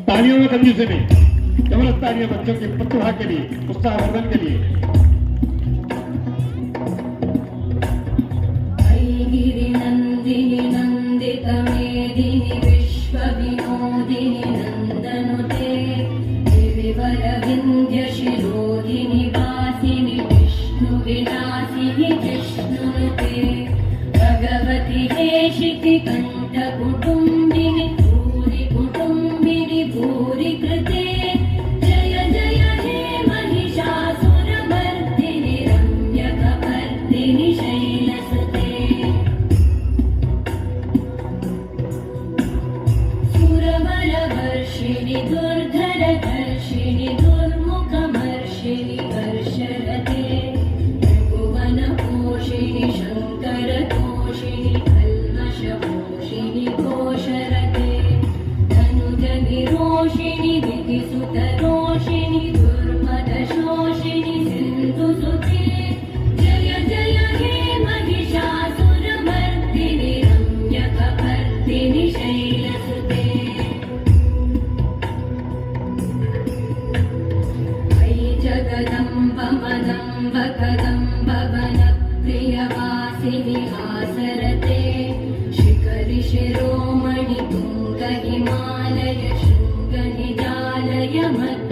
तालियों में कंजूसी से भी जबरदस्त तालियां बच्चों के प्रतिभा के लिए, उत्साहवर्धन के लिए। ऐगिरि नंदिनि नंदित मेदिनि विश्व विनोदिनि नंदनुते गिरिवर विंध्य शिरोधिनि वासिनि विष्णु विलासिनि जिष्णुनुते भगवति हेशिति कंठ कुटुंबिनि भूरि कुटुंबिनि भूरि कृते जय जय हे महिषासुरमर्दिनि रम्यकपर्दिनि शैलसुते सुरबलवर्षिणि दुर्धरधर्षिणि दुर्मुखमर्षिणि वर्षरते त्रिभुवनपोषिणि शङ्करतोषिणि कल्मषपोषिणि घोषरते धनुजनिरोषिणि दितिसुतरोषिणि दुर्मदशोषिणि सिन्धुसुते जय जय हे महिषासुरमर्दिनि रम्यकपर्दिनि शैलसुते वै जगदम्ब मदम्ब कदम्ब वनप्रियवासिनि हासरते शिखरि शिरोमणि तुङ्ग हिमालय शृङ्ग निजालय मद